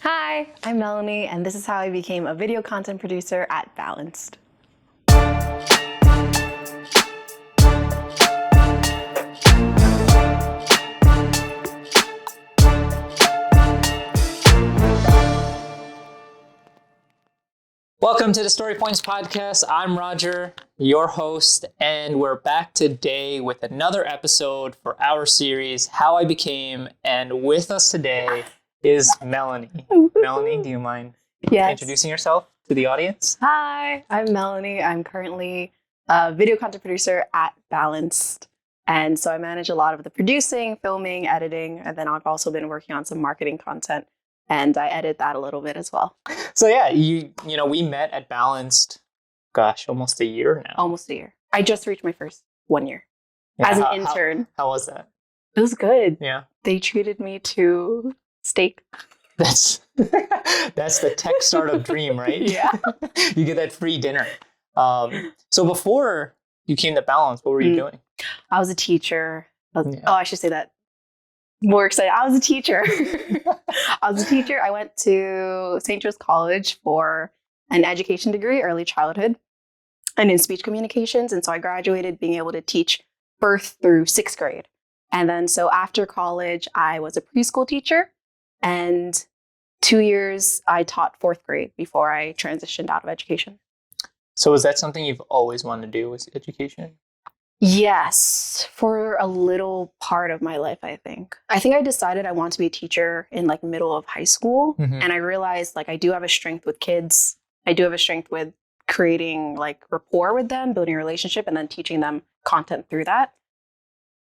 Hi, I'm Melanie, and this is how I became a video content producer at Balanced. Welcome to the Story Points Podcast. I'm Roger, your host, and we're back today with another episode for our series, How I Became. And with us today is Melanie. Melanie, do you mind introducing yourself to the audience? Hi, I'm Melanie. I'm currently a video content producer at Balanced. And so I manage a lot of the producing, filming, editing, and then I've also been working on some marketing content. And I edit that a little bit as well. So yeah, we met at Balanced, almost a year now. Almost a year. I just reached my first 1 year as an intern. How was that? It was good. Yeah. They treated me to steak. That's the tech startup dream, right? Yeah. You get that free dinner. So before you came to Balance, what were you doing? I was a teacher. I should say that. More excited. I was a teacher. I went to St. Joe's College for an education degree, early childhood, and in speech communications. And so I graduated being able to teach birth through 6th grade. And then so after college, I was a preschool teacher. And 2 years, I taught 4th grade before I transitioned out of education. So is that something you've always wanted to do, was education? Yes, for a little part of my life, I think. I decided I want to be a teacher in middle of high school. Mm-hmm. And I realized I do have a strength with kids. I do have a strength with creating rapport with them, building a relationship, and then teaching them content through that.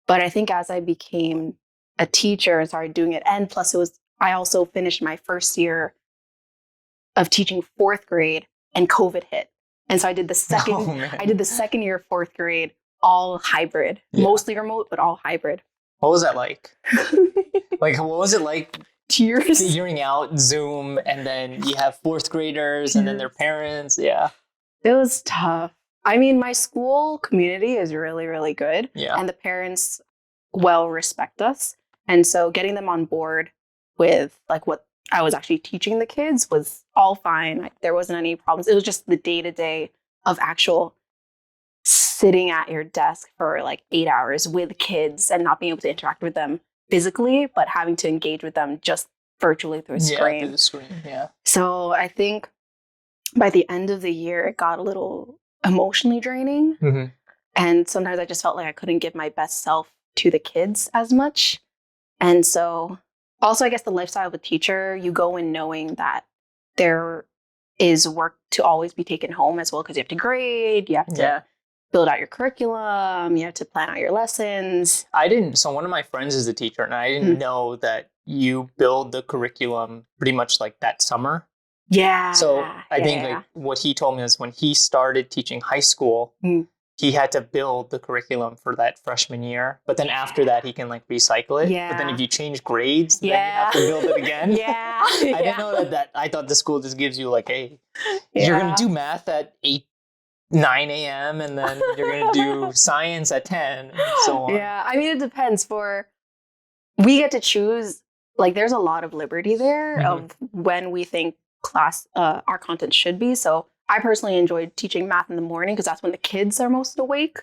But I think as I became a teacher and started doing it, and plus I also finished my first year of teaching 4th grade and COVID hit. And so I did the second year of 4th grade, all hybrid, mostly remote, but all hybrid. What was that like? What was it like? Tears. Figuring out Zoom, and then you have 4th graders and then their parents. Yeah. It was tough. I mean, my school community is really, really good. Yeah. And the parents respect us. And so getting them on board with what I was actually teaching the kids was all fine. There wasn't any problems. It was just the day-to-day of actual sitting at your desk for 8 hours with kids and not being able to interact with them physically, but having to engage with them just virtually through a screen. Yeah, through the screen, yeah. So I think by the end of the year, it got a little emotionally draining. Mm-hmm. And sometimes I just felt like I couldn't give my best self to the kids as much. And so also, I guess the lifestyle of a teacher, you go in knowing that there is work to always be taken home as well, because you have to grade, you have to build out your curriculum, you have to plan out your lessons. So one of my friends is a teacher, and I didn't know that you build the curriculum pretty much that summer. Yeah. So I think what he told me is when he started teaching high school, he had to build the curriculum for that freshman year. But then after that, he can recycle it. Yeah. But then if you change grades, then you have to build it again. Yeah. I didn't know that. I thought the school just gives you hey, you're going to do math at 9 a.m. and then you're going to do science at 10 and so on. Yeah. I mean, it depends. We get to choose, there's a lot of liberty there of when we think our content should be. So I personally enjoyed teaching math in the morning because that's when the kids are most awake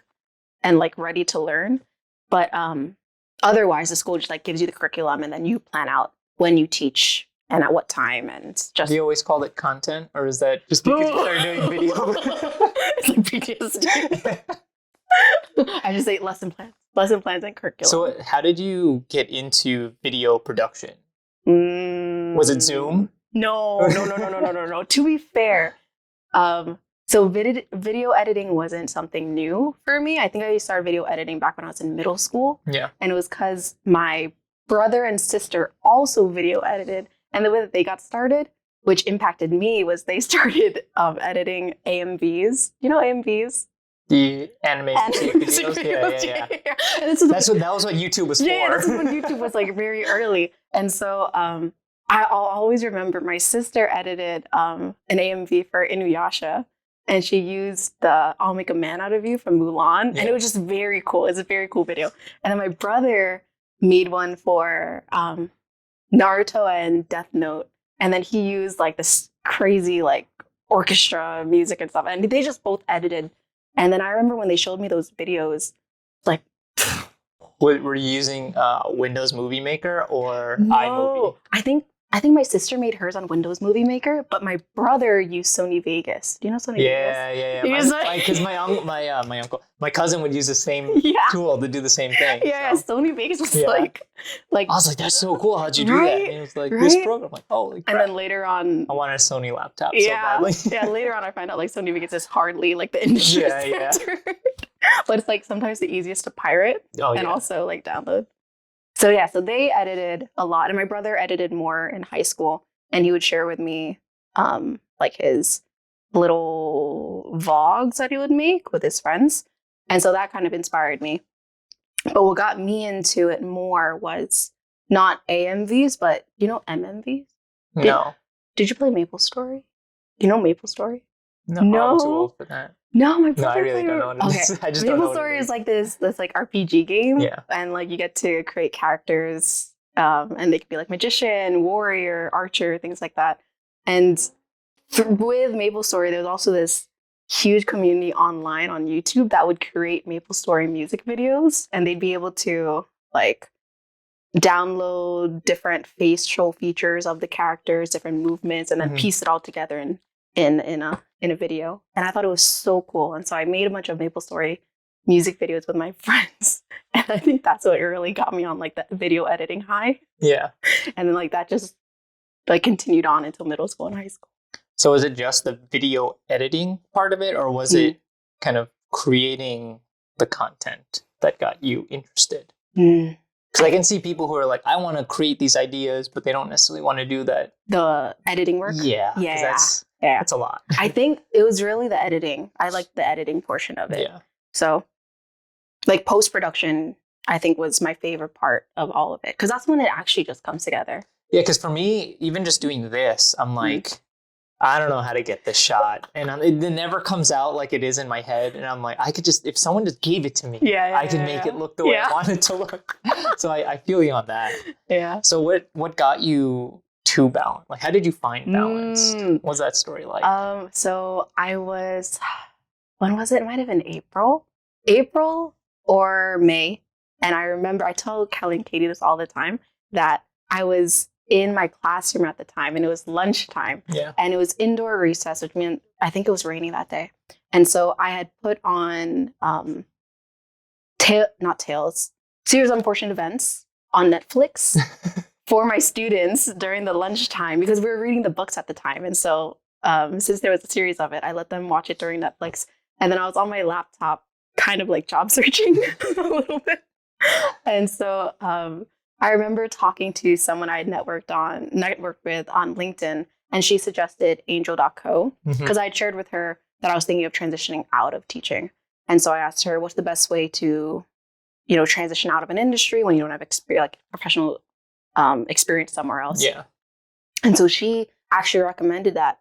and ready to learn. But otherwise, the school just gives you the curriculum and then you plan out when you teach and at what time, and just. Do you always call it content, or is that just because you started doing video? It's PTSD. I just say lesson plans and curriculum. So how did you get into video production? Was it Zoom? No. To be fair, so video editing wasn't something new for me. I think I started video editing back when I was in middle school. Yeah. And it was because my brother and sister also video edited. And the way that they got started, which impacted me, was they started editing AMVs. You know AMVs? The animated videos. Yeah. And that was what YouTube was for. Yeah, this is when YouTube was very early. And so I'll always remember my sister edited an AMV for Inuyasha, and she used the I'll Make a Man Out of You from Mulan. Yeah. And it was just very cool. It's a very cool video. And then my brother made one for Naruto and Death Note. and then he used like this crazy like orchestra music and stuff, and they just both edited. And then I remember when they showed me those videos, like, Were you using Windows Movie Maker or no, iMovie? I think my sister made hers on Windows Movie Maker, but my brother used Sony Vegas. Do you know Sony Vegas? Yeah. Because my cousin would use the same tool to do the same thing. Yeah, so. Sony Vegas was like I was like, that's so cool. How'd you do that? And he was like, this program. I'm like, holy crap. And then later on, I wanted a Sony laptop so badly. Later on I find out like Sony Vegas is hardly like the industry standard. But it's like sometimes the easiest to pirate and also like download. So yeah, so they edited a lot, and my brother edited more in high school, and he would share with me like his little vlogs that he would make with his friends. And so that kind of inspired me. But what got me into it more was not AMVs, but you know MMVs? No. Did you play MapleStory? Do you know MapleStory? No, I'm too old for that. No, my brother. No, I really don't know what it is. I just don't know what it is. MapleStory is like this like RPG game. Yeah. And like you get to create characters, and they could be like magician, warrior, archer, things like that. And with MapleStory, there's also this huge community online on YouTube that would create MapleStory music videos, and they'd be able to like download different facial features of the characters, different movements, and then piece it all together in a video. And I thought it was so cool. And so I made a bunch of MapleStory music videos with my friends. And I think that's what really got me on like that video editing high. Yeah. And then like that just like continued on until middle school and high school. So was it just the video editing part of it, or was it kind of creating the content that got you interested? Because I can see people who are like, I want to create these ideas, but they don't necessarily want to do that. The editing work? Yeah. That's a lot. I think it was really the editing. I liked the editing portion of it. Yeah. So like post-production, I think was my favorite part of all of it. Because that's when it actually just comes together. Yeah, because for me, even just doing this, I'm like, I don't know how to get this shot. And it never comes out like it is in my head. And I'm like, I could just, if someone just gave it to me, I could make it look the way I want it to look. So I feel you on that. Yeah. So what got you to balance? Like, how did you find balance? What's that story like? So I was, when was it? It might have been April or May. And I remember I tell Kelly and Katie this all the time, that I was in my classroom at the time, and it was lunchtime. Yeah. And it was indoor recess, which meant I think it was raining that day. And so I had put on Series Unfortunate Events on Netflix for my students during the lunchtime, because we were reading the books at the time. And so since there was a series of it, I let them watch it during Netflix. And then I was on my laptop kind of like job searching a little bit. And so I remember talking to someone I had networked with on LinkedIn, and she suggested Angel.co, because I had shared with her that I was thinking of transitioning out of teaching. And so I asked her, what's the best way to, transition out of an industry when you don't have professional experience somewhere else? Yeah. And so she actually recommended that.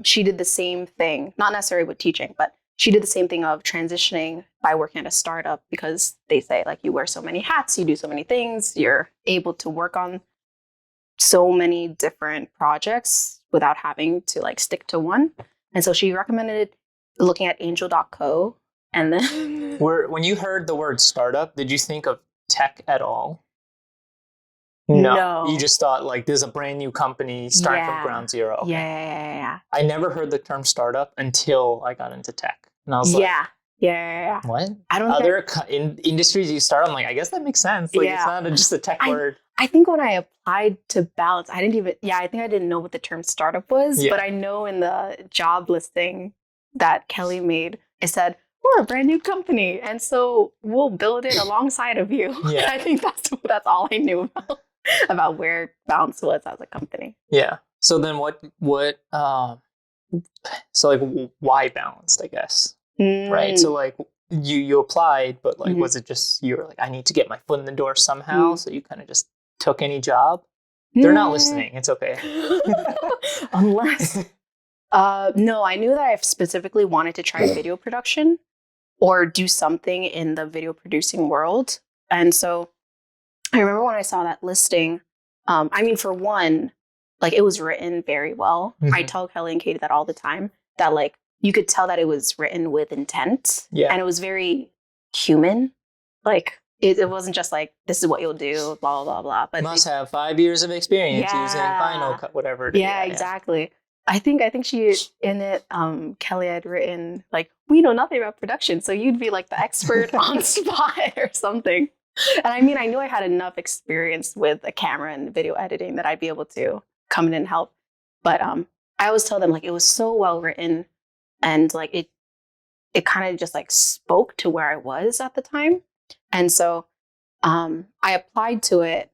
She did the same thing, not necessarily with teaching, but she did the same thing of transitioning by working at a startup, because they say like you wear so many hats, you do so many things, you're able to work on so many different projects without having to like stick to one. And so she recommended looking at Angel.co. And then when you heard the word startup, did you think of tech at all? No. You just thought like there's a brand new company starting from ground zero. Okay. Yeah. I never heard the term startup until I got into tech. And I was like, yeah. What? I don't Other industries you start, I'm like, I guess that makes sense. Like it's not just a tech word. I think when I applied to Balance, I think I didn't know what the term startup was, but I know in the job listing that Kelly made, it said, we're a brand new company, and so we'll build it alongside of you. Yeah. I think that's all I knew about where Balance was as a company. Yeah. So then so like why Balanced, I guess. Right. So like you applied, but like was it just you were like, I need to get my foot in the door somehow, so you kind of just took any job? They're not listening. It's okay. Unless no, I knew that I specifically wanted to try video production or do something in the video producing world. And so I remember when I saw that listing, for one, like it was written very well. I tell Kelly and Katie that all the time, that like you could tell that it was written with intent. Yeah. And it was very human. Like it wasn't just like, this is what you'll do, blah, blah, blah. But must have 5 years of experience using Final Cut, whatever. Yeah, exactly. I think she, in it, Kelly had written like, we know nothing about production, so you'd be like the expert on spot or something. And I mean, I knew I had enough experience with a camera and video editing that I'd be able to come in and help. But I always tell them like it was so well written, and like it kind of just like spoke to where I was at the time. And so I applied to it,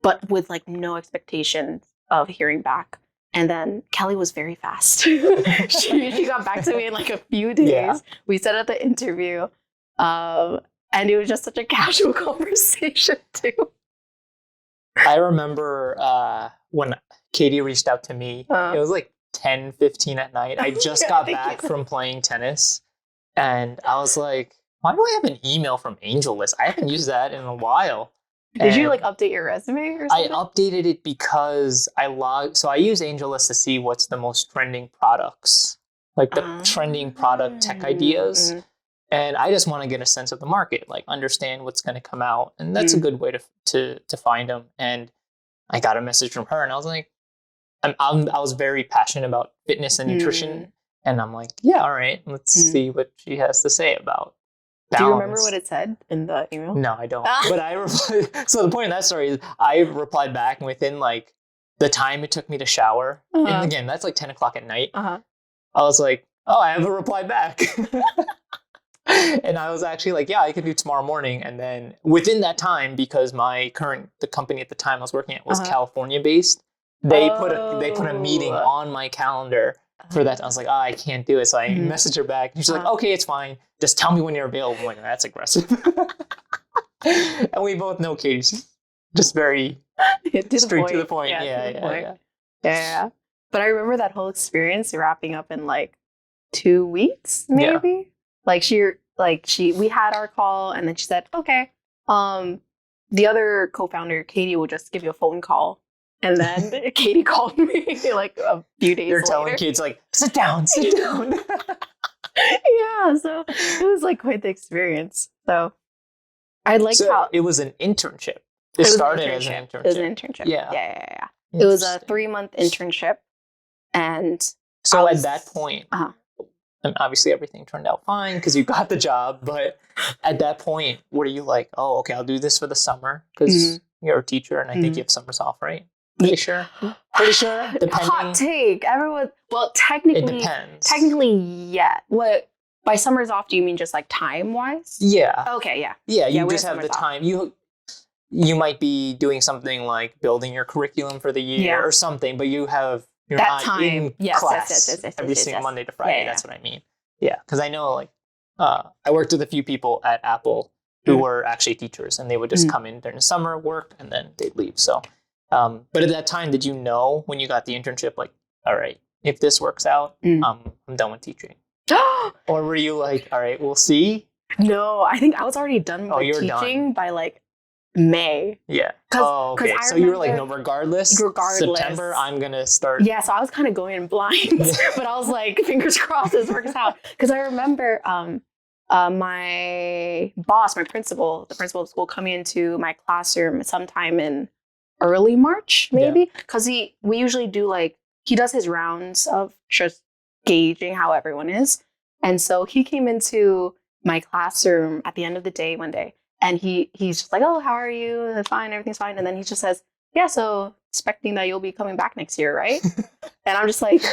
but with like no expectations of hearing back. And then Kelly was very fast. she got back to me in like a few days. Yeah. We set up the interview. And it was just such a casual conversation too. I remember when Katie reached out to me, it was like 10:15 at night. I just got back from playing tennis. And I was like, why do I have an email from AngelList? I haven't used that in a while. Did you like update your resume or something? I updated it because I use AngelList to see what's the most trending products, like the trending product tech ideas. And I just want to get a sense of the market, like understand what's going to come out. And that's a good way to find them. And I got a message from her and I was like, I was very passionate about fitness and nutrition. And I'm like, yeah, all right, let's see what she has to say about balance. Do you remember what it said in the email? No, I don't. But I replied. So the point of that story is I replied back, and within like the time it took me to shower, and again, that's like 10 o'clock at night. I was like, oh, I have a reply back. And I was actually like, yeah, I can do tomorrow morning. And then within that time, because the company at the time I was working at was California based, they put a meeting on my calendar for that. I was like, I can't do it. So I messaged her back. And she's like, okay, it's fine. Just tell me when you're available. I'm like, that's aggressive. And we both know Katie's just very straight to the point. Yeah. But I remember that whole experience wrapping up in like 2 weeks, maybe. Yeah. We had our call and then she said, okay, the other co-founder, Katie, will just give you a phone call. And then Katie called me like a few days later. You're telling kids like, sit down. Yeah, so it was like quite the experience. So I liked how it was an internship. It started as an internship. It was an internship. Yeah. It was a 3-month internship. And so at that point, and obviously everything turned out fine because you got the job. But at that point, what are you like? Oh, okay, I'll do this for the summer because you're a teacher and I think you have summers off, right? Pretty sure. Depending. Hot take. Everyone. Well, technically, it depends. Technically, yeah. What by summers off? Do you mean just like time wise? Yeah. Okay. Yeah. Yeah. You just have the time. You might be doing something like building your curriculum for the year or something, but you're that not time. In class every single Monday to Friday. Yeah. That's what I mean. Yeah, because I know like I worked with a few people at Apple who were actually teachers, and they would just come in during the summer, work, and then they'd leave. So. But at that time, did you know when you got the internship, like, all right, if this works out, I'm done with teaching? Or were you like, all right, we'll see? No, I think I was already done with teaching by like May. Yeah. Okay. So you were like, no, regardless, September, I'm going to start. Yeah, so I was kind of going in blind, but I was like, fingers crossed this works out. Because I remember my boss, the principal of the school, coming into my classroom sometime in early March, maybe, because we usually do like he does his rounds of just gauging how everyone is, and so he came into my classroom at the end of the day one day, and he's just like, oh, how are you? Fine, everything's fine, and then he just says, yeah, so expecting that you'll be coming back next year, right? And I'm just like,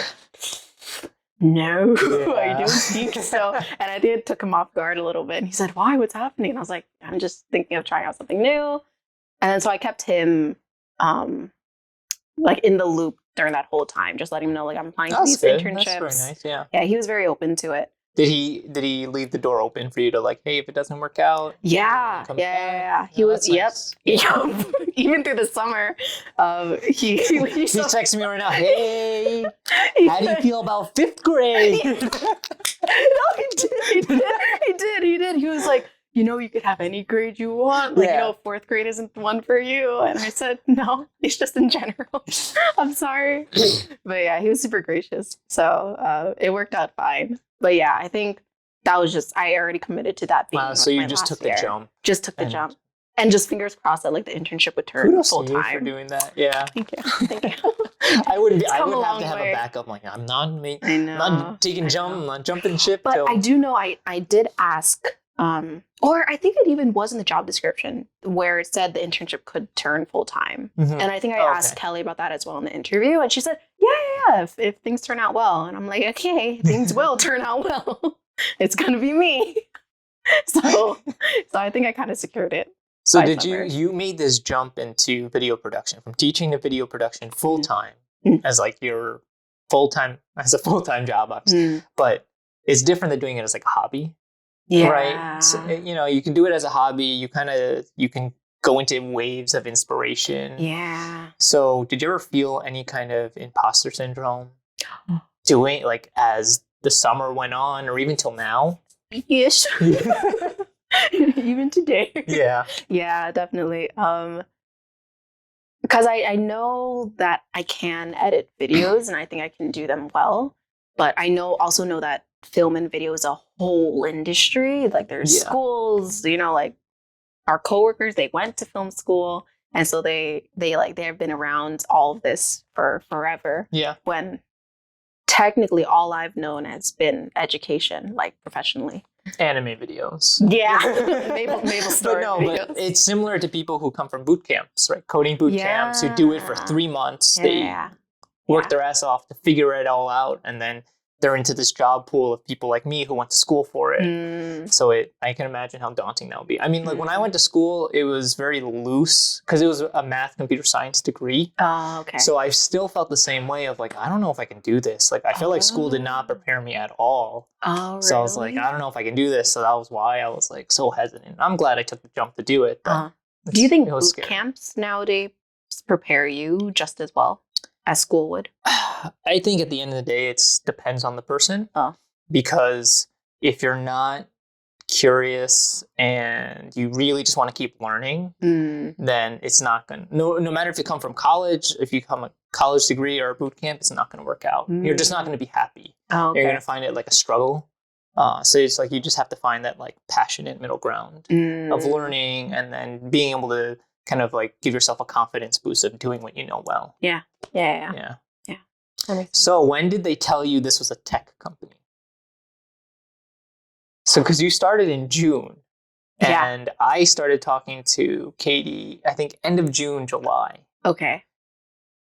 no, I don't think so. And I think it took him off guard a little bit, and he said, why? What's happening? And I was like, I'm just thinking of trying out something new. And then so I kept him like in the loop during that whole time, just letting him know like I'm applying for these internships. That's very nice, yeah. Yeah, he was very open to it. Did he leave the door open for you to like, hey, if it doesn't work out? Yeah. He was nice. Even through the summer, he texts me right now. Hey, how do you feel about 5th grade? No, he did. He was like, you could have any grade you want. Like, fourth grade isn't the one for you. And I said, no, it's just in general. I'm sorry. But yeah, he was super gracious. So it worked out fine. But yeah, I think that was just, I already committed to that being so you just took the jump. Just took the jump. And just fingers crossed that like the internship would turn full time. For doing that. Yeah. Thank you. I would have to have a backup. Like, I'm not taking jump, I'm not jumping ship. But I do know I did ask, or I think it even was in the job description where it said the internship could turn full time. Mm-hmm. And I think I asked Kelly about that as well in the interview. And she said, yeah, if things turn out well. And I'm like, okay, things will turn out well. It's going to be me. So I think I kind of secured it. So did you made this jump into video production, from teaching to video production full time as like your as a full-time job, obviously. But it's different than doing it as like a hobby. Yeah. Right. So, you can do it as a hobby. You can go into waves of inspiration. Yeah. So did you ever feel any kind of imposter syndrome doing like as the summer went on or even till now? Yes. Even today. Yeah. Yeah, definitely. Because I know that I can edit videos and I think I can do them well. But I also know that film and video is a whole industry. Like there's schools, like our coworkers, they went to film school. And so they have been around all of this for forever. Yeah. When technically all I've known has been education, like professionally. Anime videos. Yeah. Maple Story videos. But it's similar to people who come from boot camps, right? Coding boot camps who do it for 3 months. They work their ass off to figure it all out. And then they're into this job pool of people like me who went to school for it. So I can imagine how daunting that would be. I mean, like when I went to school, it was very loose because it was a math computer science degree. Oh, okay. So I still felt the same way of like, I don't know if I can do this. Like I feel like school did not prepare me at all. Oh, really? So I was like, I don't know if I can do this. So that was why I was like so hesitant. I'm glad I took the jump to do it. Do you think boot camps nowadays prepare you just as well as school would? I think at the end of the day, it depends on the person. Because if you're not curious and you really just want to keep learning, then it's not going to, no matter if you come from college, if you come a college degree or a boot camp, it's not going to work out. You're just not going to be happy. You're going to find it like a struggle. So it's like you just have to find that like passionate middle ground of learning and then being able to kind of like give yourself a confidence boost of doing what you know well. Yeah. So when did they tell you this was a tech company? So because you started in June and I started talking to Katie, I think end of June, July. Okay.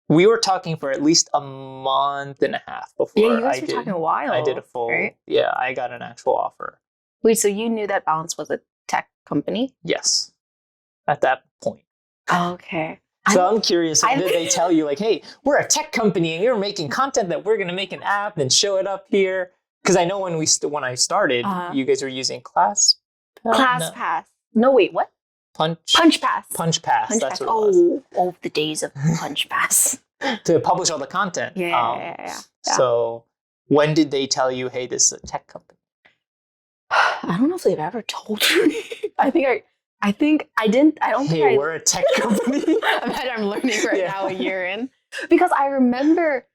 We were talking for at least a month and a half before you guys were talking a while. I did a full, I got an actual offer. Wait, so you knew that Balance was a tech company? Yes. At that point. Okay. So I'm curious, did they tell you like, hey, we're a tech company and you're making content that we're going to make an app and show it up here? Because I know when I started, you guys were using ClassPass. No, wait, what? Punch Pass. That's what it was. Oh, the days of Punch Pass. To publish all the content. Yeah. So when did they tell you, hey, this is a tech company? I don't know if they've ever told me. I think I didn't. I don't think we're a tech company. I'm learning right now a year in. Because I remember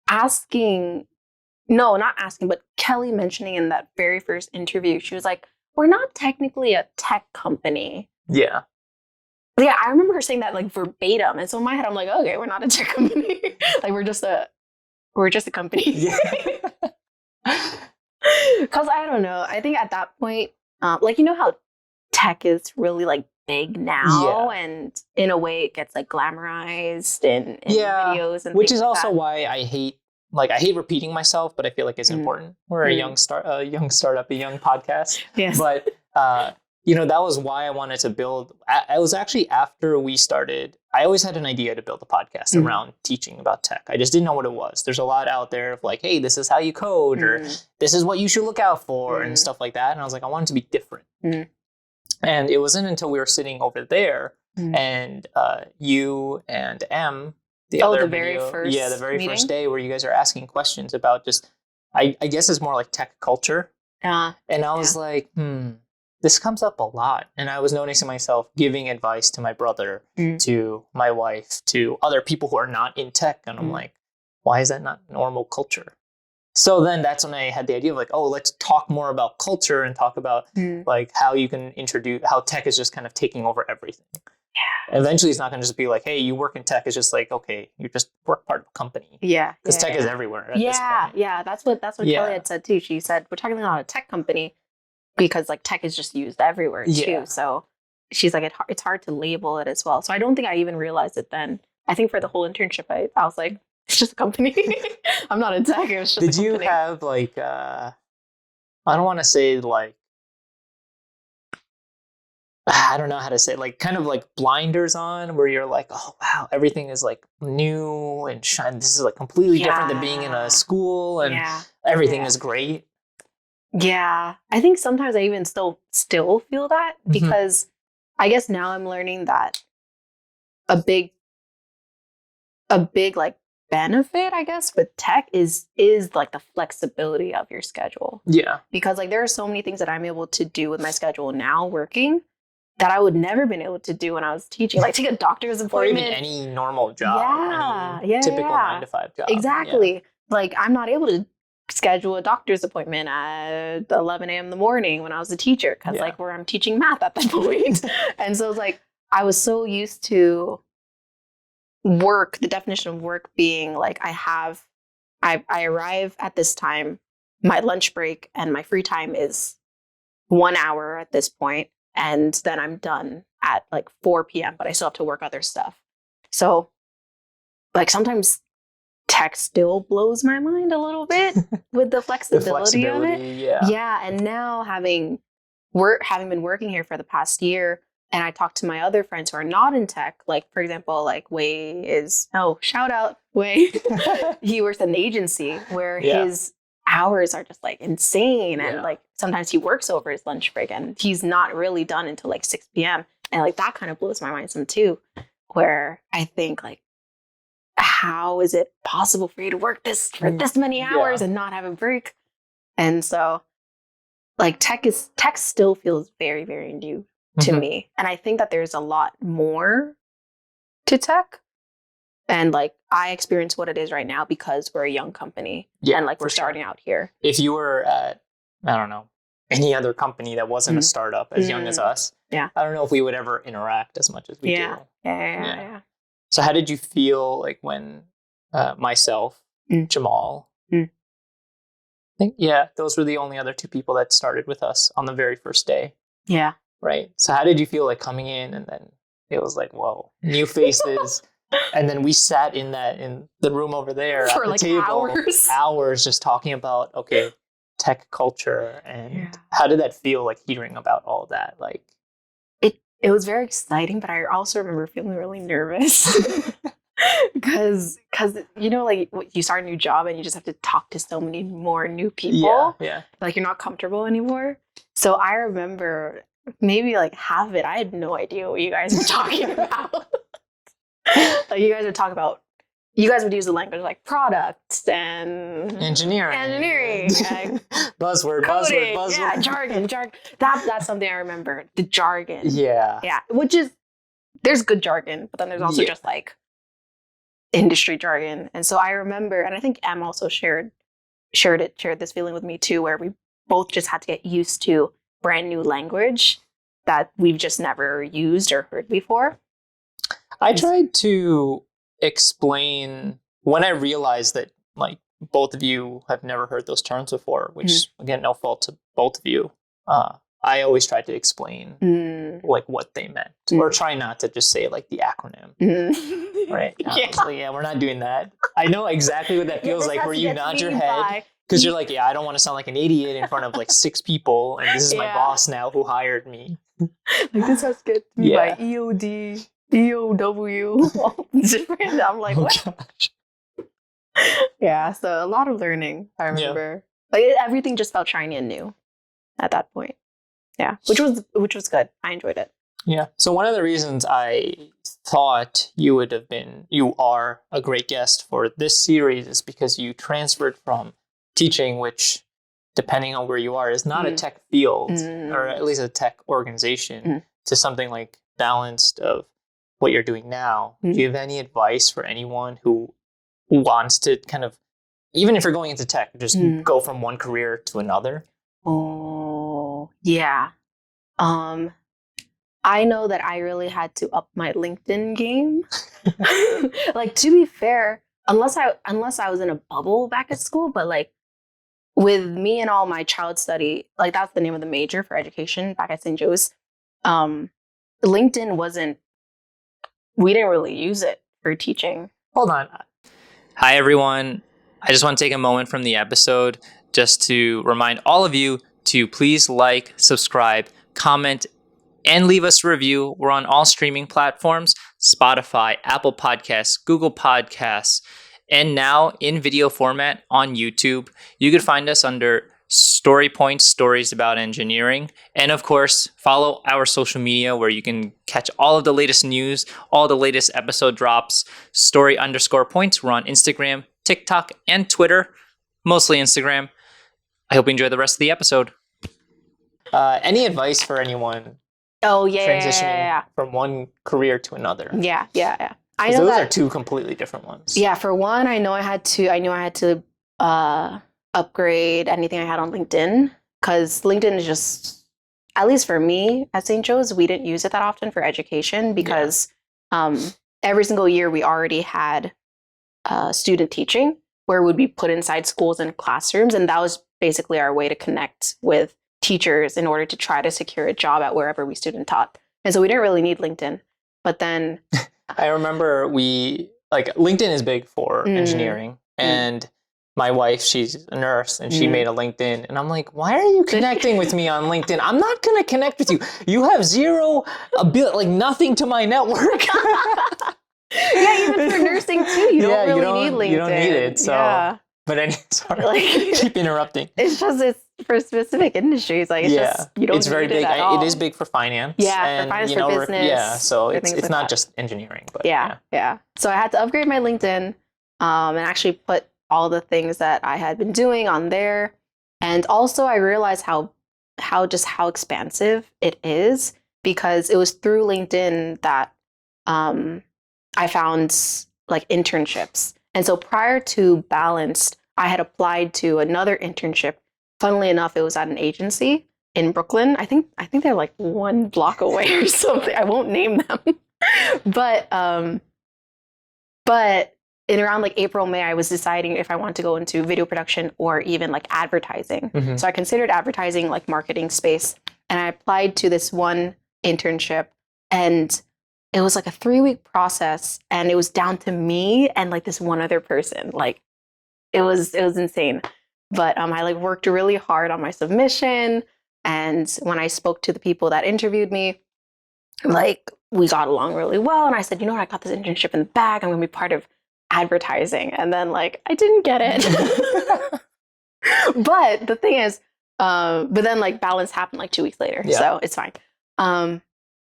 not asking, but Kelly mentioning in that very first interview, she was like, we're not technically a tech company. Yeah. Yeah, I remember her saying that like verbatim. And so in my head, I'm like, okay, we're not a tech company. Like we're just a company. Yeah. Because I don't know. I think at that point, like, you know how tech is really like big now, and in a way it gets like glamorized in videos and which is also why I hate repeating myself, but I feel like it's important. We're a young startup, a young podcast. Yes. But that was why I wanted to build. I was actually after we started, I always had an idea to build a podcast around teaching about tech. I just didn't know what it was. There's a lot out there of like, hey, this is how you code, or this is what you should look out for, and stuff like that. And I was like, I want it to be different. And it wasn't until we were sitting over there and you and M, the very first day where you guys are asking questions about just, I guess it's more like tech culture. And I was like, this comes up a lot. And I was noticing myself giving advice to my brother, to my wife, to other people who are not in tech. And I'm like, why is that not normal culture? So then that's when I had the idea of like, oh, let's talk more about culture and talk about like how you can introduce, how tech is just kind of taking over everything. Yeah. Eventually it's not going to just be like, hey, you work in tech. It's just like, okay, you just work part of a company. Yeah. Because tech is everywhere at this point. Yeah. That's what Kelly had said too. She said, we're talking about a tech company because like tech is just used everywhere too. So she's like, it's hard to label it as well. So I don't think I even realized it then. I think for the whole internship, I was like, it's just a company. I'm not in tech. It was just a company. Did you have like, I don't want to say like, I don't know how to say it, like kind of like blinders on where you're like, oh, wow, everything is like new and shiny. This is like completely different than being in a school and everything is great. Yeah. I think sometimes I even still feel that because I guess now I'm learning that a big like benefit, I guess, with tech is like the flexibility of your schedule. Yeah. Because like there are so many things that I'm able to do with my schedule now working that I would never been able to do when I was teaching. Like take a doctor's appointment. Or even any normal job. Any typical 9 to 5 job. Exactly. Yeah. Like I'm not able to schedule a doctor's appointment at 11 a.m. in the morning when I was a teacher because like where I'm teaching math at that point. And so it's like I was so used to work, the definition of work being like I arrive at this time, my lunch break and my free time is 1 hour at this point, and then I'm done at like 4 p.m., but I still have to work other stuff. So like sometimes tech still blows my mind a little bit with the flexibility of it. Yeah. And now having been working here for the past year, and I talk to my other friends who are not in tech, like for example, like Wei is, shout out Wei. He works at an agency where his hours are just like insane. And like sometimes he works over his lunch break and he's not really done until like 6 p.m. And like that kind of blows my mind some too, where I think like, how is it possible for you to work for this many hours and not have a break? And so like tech still feels very, very new to me. And I think that there's a lot more to tech. And like I experience what it is right now because we're a young company and like we're starting out here. If you were at, I don't know, any other company that wasn't a startup as young as us, I don't know if we would ever interact as much as we do. Yeah. So how did you feel like when myself, Jamal, I think, those were the only other 2 people that started with us on the very first day. Yeah. Right. So how did you feel like coming in and then it was like, whoa, new faces. And then we sat in the room over there for at the like table, hours just talking about, okay, tech culture. And how did that feel like hearing about all that? Like it was very exciting, but I also remember feeling really nervous because you know, like you start a new job and you just have to talk to so many more new people. Yeah. Like you're not comfortable anymore. So I remember maybe like half of it, I had no idea what you guys were talking about. Like you guys would use the language like product and engineering, and buzzword. Yeah, jargon. That's something I remember. The jargon. Yeah. Which is, there's good jargon, but then there's also just like industry jargon. And so I remember, and I think Em also shared this feeling with me too, where we both just had to get used to brand new language that we've just never used or heard before. I tried to explain when I realized that like both of you have never heard those terms before, which again, no fault to both of you. I always tried to explain like what they meant or try not to just say like the acronym. Right. We're not doing that. I know exactly what that feels like where you nod your head because you're like, I don't want to sound like an idiot in front of like 6 people. And this is my boss now who hired me. Like this has to get me by EOD. EOW, different. I'm like, what? Gosh. Yeah, so a lot of learning. I remember, like everything just felt shiny and new at that point. Yeah, which was good. I enjoyed it. Yeah. So one of the reasons I thought you are a great guest for this series is because you transferred from teaching, which depending on where you are, is not a tech field or at least a tech organization to something like Balanced of what you're doing now. Do you have any advice for anyone who wants to kind of, even if you're going into tech, just go from one career to another? Oh, yeah. I know that I really had to up my LinkedIn game. Like, to be fair, unless I was in a bubble back at school, but like with me and all my child study, like that's the name of the major for education back at St. Joe's. LinkedIn we didn't really use it for teaching. Hold on. Hi, everyone. I just want to take a moment from the episode just to remind all of you to please like, subscribe, comment, and leave us a review. We're on all streaming platforms, Spotify, Apple Podcasts, Google Podcasts, and now in video format on YouTube. You can find us under Story Points, Stories About Engineering. And of course, follow our social media where you can catch all of the latest news, all the latest episode drops, story_points. We're on Instagram, TikTok, and Twitter, mostly Instagram. I hope you enjoy the rest of the episode. Any advice for anyone transitioning from one career to another? Yeah. I know those are two completely different ones. Yeah, for one, I knew I had to upgrade anything I had on LinkedIn, because LinkedIn is just, at least for me at St. Joe's, we didn't use it that often for education because every single year we already had student teaching where we'd be put inside schools and classrooms, and that was basically our way to connect with teachers in order to try to secure a job at wherever we student taught. And so we didn't really need LinkedIn. But then I remember LinkedIn is big for engineering, and my wife, she's a nurse, and she made a LinkedIn, and I'm like, why are you connecting with me on LinkedIn? I'm not going to connect with you. You have nothing to my network. Yeah, even for nursing too, you don't really need LinkedIn. You don't need it. So, but sorry, keep interrupting. It's for specific industries. Like, you don't. It's very big. It is big for finance. Yeah, for finance, for business. Yeah, so it's not just engineering. But yeah. So I had to upgrade my LinkedIn, and actually put all the things that I had been doing on there, and also I realized how expansive it is, because it was through LinkedIn that I found like internships. And so prior to Balanced, I had applied to another internship. Funnily enough, it was at an agency in Brooklyn. I think they're like one block away or something. I won't name them. But in around like April, May, I was deciding if I want to go into video production or even like advertising. So I considered advertising, like marketing space. And I applied to this one internship, and it was like a 3-week process, and it was down to me and like this one other person. Like it was insane. But I like worked really hard on my submission, and when I spoke to the people that interviewed me, like we got along really well. And I said, you know what, I got this internship in the bag. I'm gonna be part of advertising. And then like I didn't get it. But the thing is, but then like Balance happened like 2 weeks later, so it's fine.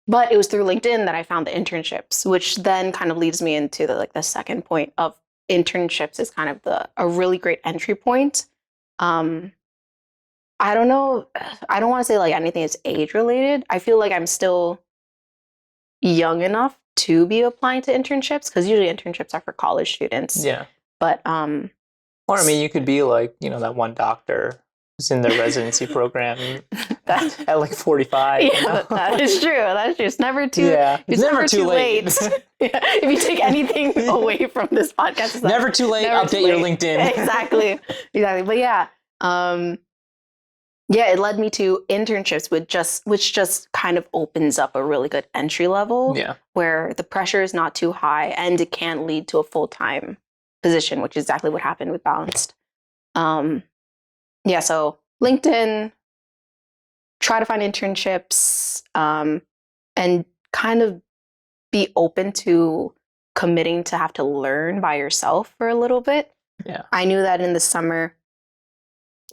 But it was through LinkedIn that I found the internships, which then kind of leads me into the second point of internships is kind of a really great entry point. I don't know. I don't want to say like anything is age related. I feel like I'm still young enough to be applying to internships, because usually internships are for college students. Yeah. But or I mean, you could be like, that one doctor who's in the residency program at like 45. Yeah, that is true. That's just never too. Yeah, it's never too late. If you take anything away from this podcast, it's never too late. Update your LinkedIn. Exactly. But yeah, it led me to internships, which just kind of opens up a really good entry level. Yeah, where the pressure is not too high, and it can lead to a full-time position, which is exactly what happened with Balanced. So LinkedIn, try to find internships, and kind of be open to committing to have to learn by yourself for a little bit. Yeah, I knew that in the summer,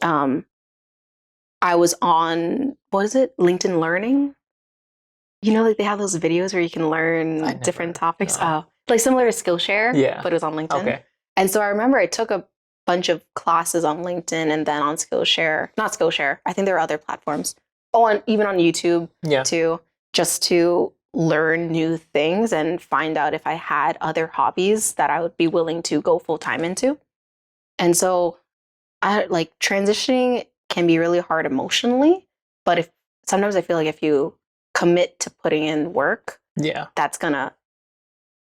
I was on, what is it? LinkedIn Learning. Like they have those videos where you can learn different topics. Like similar to Skillshare, but it was on LinkedIn. Okay. And so I remember I took a bunch of classes on LinkedIn and then on Skillshare. Not Skillshare. I think there are other platforms. Oh, and even on YouTube too, just to learn new things and find out if I had other hobbies that I would be willing to go full time into. And so transitioning can be really hard emotionally, but sometimes I feel like if you commit to putting in work,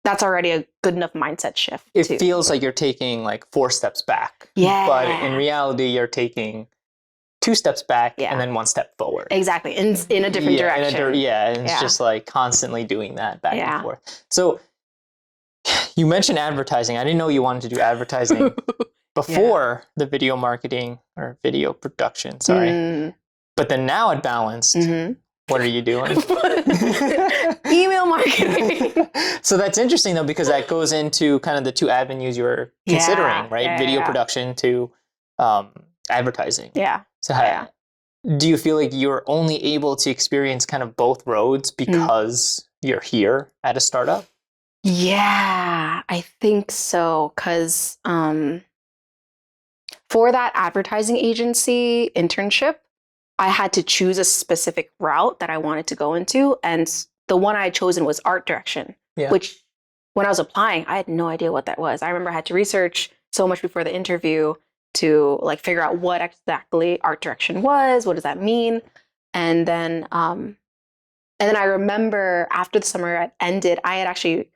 that's already a good enough mindset shift. It feels like you're taking like 4 steps back. Yeah. But in reality, you're taking 2 steps back and then 1 step forward. Exactly. In a different direction. And it's just like constantly doing that back and forth. So you mentioned advertising. I didn't know you wanted to do advertising before the video marketing or video production, But then now at Balanced, what are you doing? Email marketing. So that's interesting though, because that goes into kind of the 2 avenues you were considering, right? Video production to advertising. Yeah. So do you feel like you're only able to experience kind of both roads because you're here at a startup? Yeah, I think so. Because for that advertising agency internship, I had to choose a specific route that I wanted to go into. And the one I had chosen was art direction, which when I was applying, I had no idea what that was. I remember I had to research so much before the interview to like figure out what exactly art direction was. What does that mean? And then I remember after the summer had ended, I had actually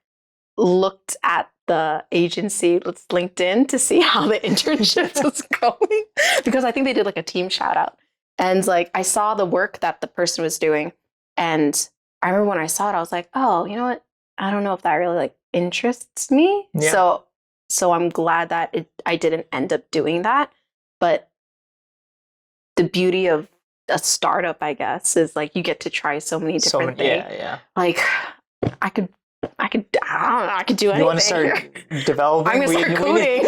looked at the agency's LinkedIn to see how the internship was going, because I think they did like a team shout out. And like I saw the work that the person was doing. And I remember when I saw it, I was like, oh, you know what? I don't know if that really like interests me. Yeah. So I'm glad that I didn't end up doing that. But the beauty of a startup, I guess, is like you get to try so many different things. Like I could do anything. You want to start developing? I'm going to start coding.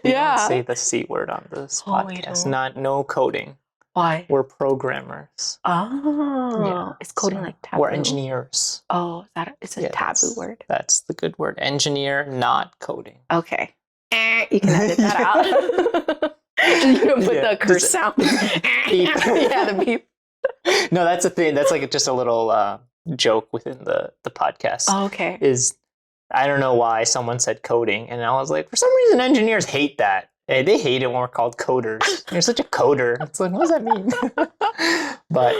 We don't say the C word on this podcast. No coding. Why? We're programmers. Oh. Yeah, is coding like taboo? We're engineers. Oh, it's a taboo word. That's the good word. Engineer, not coding. Okay. You can edit that out. You can put the curse sound. The beep. No, that's a thing. That's like just a little joke within the podcast. Oh, okay. I don't know why someone said coding, and I was like, for some reason, engineers hate that. They hate it when we're called coders. You're such a coder. It's like, what does that mean? But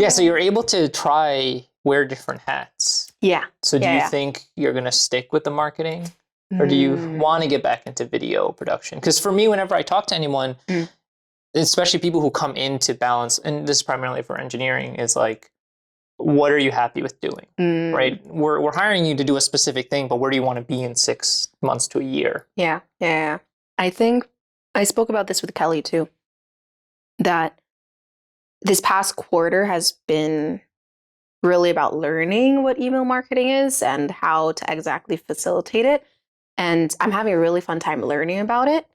so you're able to wear different hats. Yeah. So do you think you're going to stick with the marketing? Or do you want to get back into video production? Because for me, whenever I talk to anyone, especially people who come into Balance, and this is primarily for engineering, is like, what are you happy with doing? Right? We're hiring you to do a specific thing, but where do you want to be in 6 months to a year? Yeah. I think I spoke about this with Kelly too, that this past quarter has been really about learning what email marketing is and how to exactly facilitate it. And I'm having a really fun time learning about it.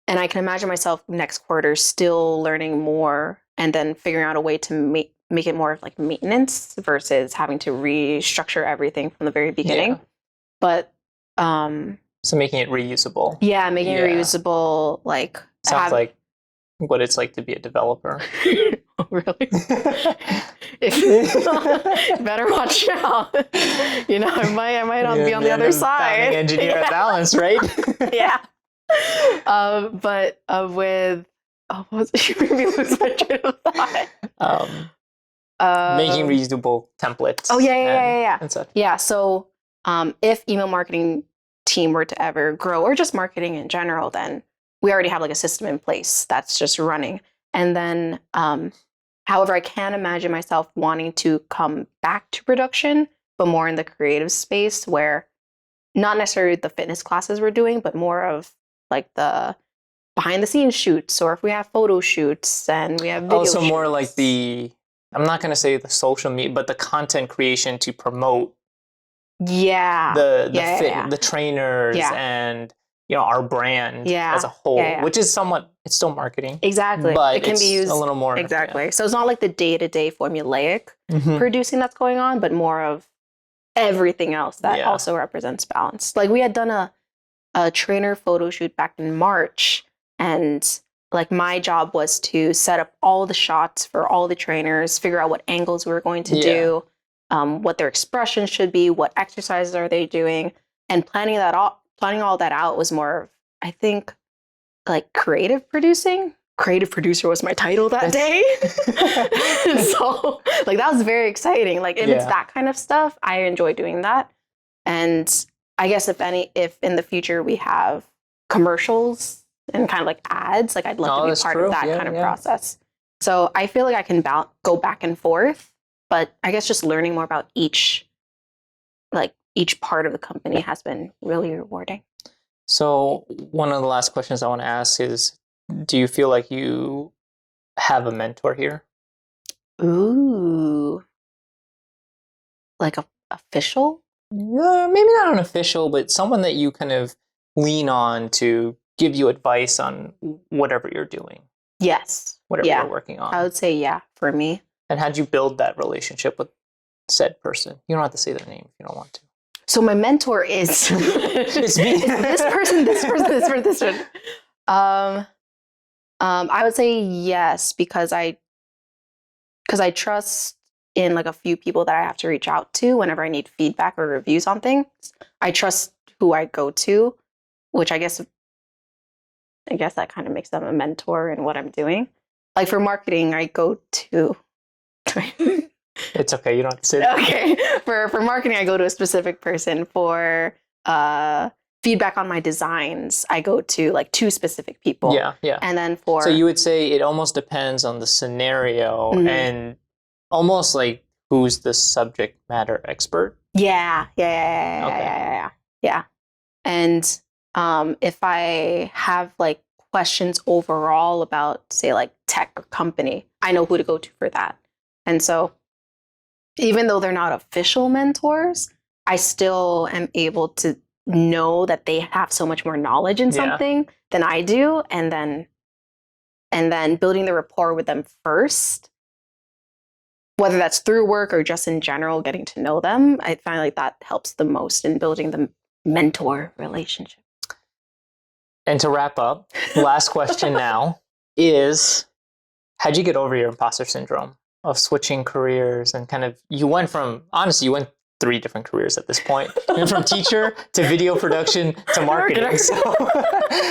And I can imagine myself next quarter still learning more and then figuring out a way to make it more of like maintenance versus having to restructure everything from the very beginning. But so making it reusable. Yeah, making it reusable. Like sounds like what it's like to be a developer. Oh, really? You better watch out. You know, I might not be on the other side. Engineer at Balance, right? Yeah. But with what was it? You made me lose my train of thought. Making reusable templates. Oh yeah. And such. Yeah. So if email marketing team were to ever grow, or just marketing in general, then we already have like a system in place that's just running. And then, however, I can imagine myself wanting to come back to production, but more in the creative space where not necessarily the fitness classes we're doing, but more of like the behind the scenes shoots, or if we have photo shoots and we have video so shoots. More like I'm not going to say the social media, but the content creation to promote the trainers and our brand as a whole, which is it's still marketing. Exactly. But it can be used a little more. Exactly. So it's not like the day-to-day formulaic producing that's going on, but more of everything else that also represents balance. Like we had done a trainer photo shoot back in March, and like my job was to set up all the shots for all the trainers, figure out what angles we were going to do, what their expression should be, what exercises are they doing, and planning all that out was more, I think, like creative producing. Creative producer was my title that day. So like that was very exciting. Like if it's that kind of stuff, I enjoy doing that. And I guess if in the future we have commercials and kind of like ads, like I'd love to be part of that kind of process. So I feel like I can go back and forth, but I guess just learning more about each part of the company has been really rewarding. So one of the last questions I want to ask is, do you feel like you have a mentor here? Ooh. Like a official? Maybe not an official, but someone that you kind of lean on to give you advice on whatever you're doing. Yes. Whatever you're working on. I would say for me. And how'd you build that relationship with said person? You don't have to say their name if you don't want to. So my mentor is it's me. this person. I would say yes, because I trust in like a few people that I have to reach out to whenever I need feedback or reviews on things. I trust who I go to, which I guess that kind of makes them a mentor in what I'm doing. Like for marketing, I go to. It's okay. You don't have to say that. Okay. For marketing, I go to a specific person. For feedback on my designs, I go to like 2 specific people. Yeah. And then So you would say it almost depends on the scenario and almost like who's the subject matter expert. Yeah. And if I have like questions overall about, say, like tech or company, I know who to go to for that. And so even though they're not official mentors, I still am able to know that they have so much more knowledge in something than I do. And then building the rapport with them first, whether that's through work or just in general, getting to know them, I find like that helps the most in building the mentor relationship. And to wrap up, last question now is, how'd you get over your imposter syndrome of switching careers and kind of, you went 3 different careers at this point. You went from teacher to video production to marketing. So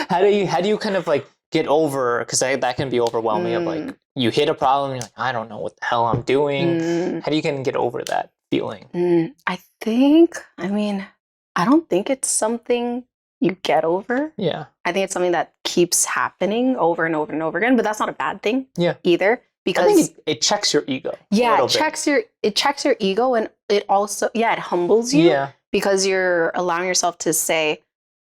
how do you kind of like get over, because that can be overwhelming of like, you hit a problem, you're like, I don't know what the hell I'm doing. How do you kind of get over that feeling? I don't think it's something you get over. Yeah. I think it's something that keeps happening over and over and over again, but that's not a bad thing either. Because I think it checks your ego. Yeah, it checks your ego, and it also it humbles you. Yeah. Because you're allowing yourself to say,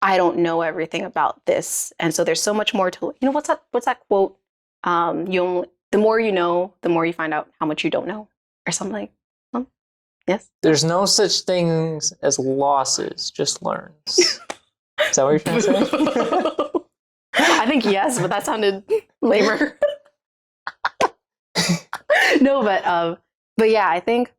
I don't know everything about this. And so there's so much more to, what's that quote? The more you know, the more you find out how much you don't know, or something. Yes. There's no such things as losses, just learns. Is that what you're trying to say? I think yes, but that sounded lamer. No, but yeah, I think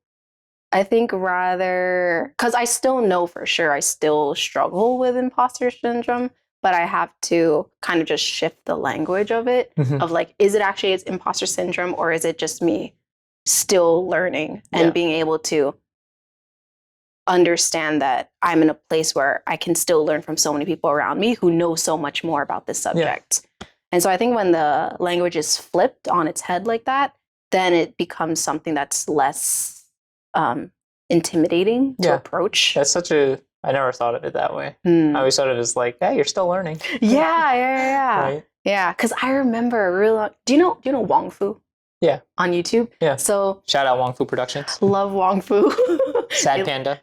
rather, because I still know for sure I still struggle with imposter syndrome, but I have to kind of just shift the language of it, of like, is it actually imposter syndrome, or is it just me still learning and being able to understand that I'm in a place where I can still learn from so many people around me who know so much more about this subject. And so I think when the language is flipped on its head like that, then it becomes something that's less intimidating to approach. That's I never thought of it that way. I always thought of it as like, hey, you're still learning. Yeah. Right? Yeah, because I remember do you know Wong Fu? Yeah. On YouTube? Yeah. So shout out Wong Fu Productions. Love Wong Fu. Sad Panda.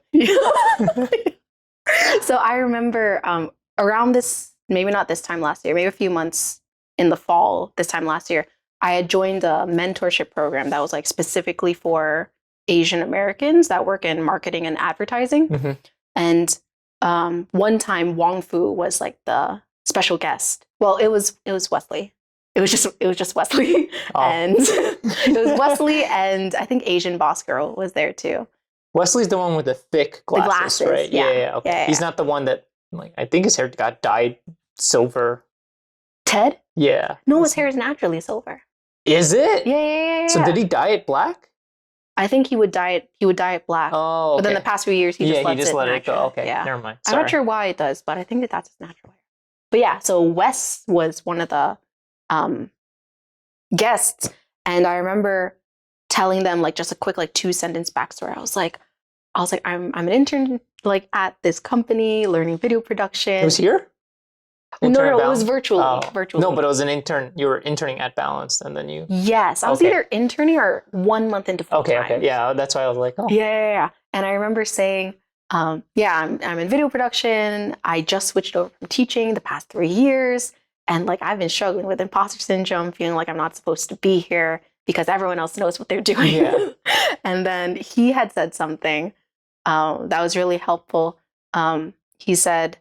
So I remember around this, maybe not this time last year, maybe a few months in the fall this time last year, I had joined a mentorship program that was like specifically for Asian Americans that work in marketing and advertising. And one time Wong Fu was like the special guest. Well, it was Wesley. It was just Wesley. And it was Wesley, and I think Asian Boss Girl was there too. Wesley's the one with the thick glasses, right? Yeah. Okay. He's not the one that like, I think his hair got dyed silver. Ted? Yeah. No, his hair is naturally silver. Is it? Yeah. So did he dye it black? I think he would dye it black. Oh, okay. But then the past few years, he just let it go. Okay, yeah. never mind. Sorry. I'm not sure why it does, but I think that's his natural hair. But yeah, so Wes was one of the guests, and I remember telling them like just a quick like 2-sentence backstory. I was like, I'm an intern like at this company learning video production. It was here? No, it was virtually. Virtually. No, but it was an intern. You were interning at Balanced, and then you. Yes, I was either interning or 1 month into full time. Okay, yeah, that's why I was like, oh. Yeah. And I remember saying, I'm in video production. I just switched over from teaching the past 3 years, and like I've been struggling with imposter syndrome, feeling like I'm not supposed to be here because everyone else knows what they're doing. Yeah. And then he had said something that was really helpful. He said,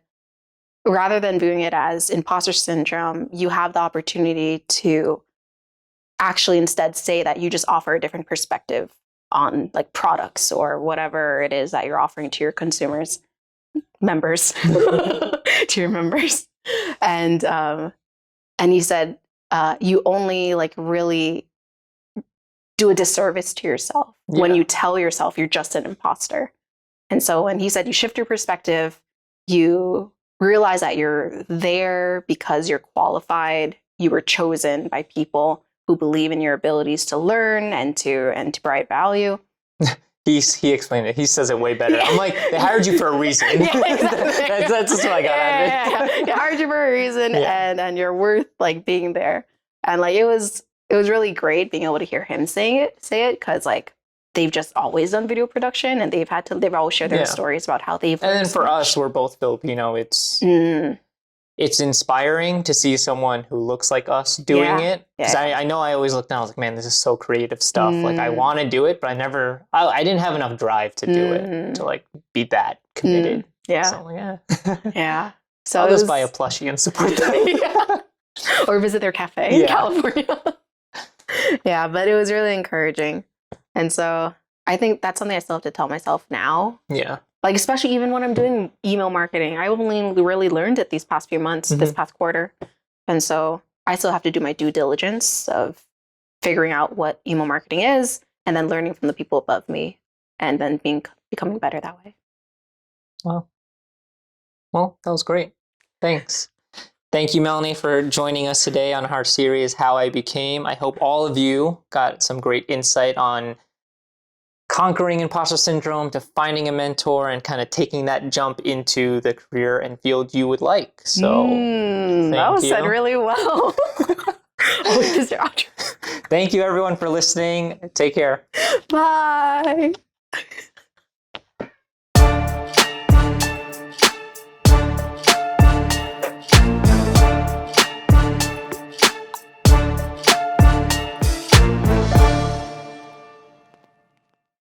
rather than viewing it as imposter syndrome, you have the opportunity to actually instead say that you just offer a different perspective on like products or whatever it is that you're offering to your members, to your members. And he said, you only like really do a disservice to yourself when you tell yourself you're just an imposter. And so when he said you shift your perspective, you realize that you're there because you're qualified, you were chosen by people who believe in your abilities to learn and to provide value. He explained it. He says it way better. I'm like, they hired you for a reason. Exactly. that's just what I got out of it. They hired you for a reason, and you're worth like being there. And like it was really great being able to hear him say it because like they've just always done video production, and they've always shared their stories about how they've. And then for us, we're both Filipino. It's inspiring to see someone who looks like us doing it. Because I know I always looked down, I was like, man, this is so creative stuff. Like I want to do it, but I didn't have enough drive to do it, to like be that committed. Yeah. So I'm like, yeah. So I'll just buy a plushie and support them. Or visit their cafe in California. Yeah, but it was really encouraging. And so I think that's something I still have to tell myself now. Yeah. Like, especially even when I'm doing email marketing, I only really learned it these past few months, this past quarter. And so I still have to do my due diligence of figuring out what email marketing is and then learning from the people above me and then becoming better that way. Wow. Well, that was great. Thanks. Thank you, Melanie, for joining us today on our series, How I Became. I hope all of you got some great insight on conquering imposter syndrome, to finding a mentor, and kind of taking that jump into the career and field you would like. So that was said really well. Thank you, everyone, for listening. Take care. Bye.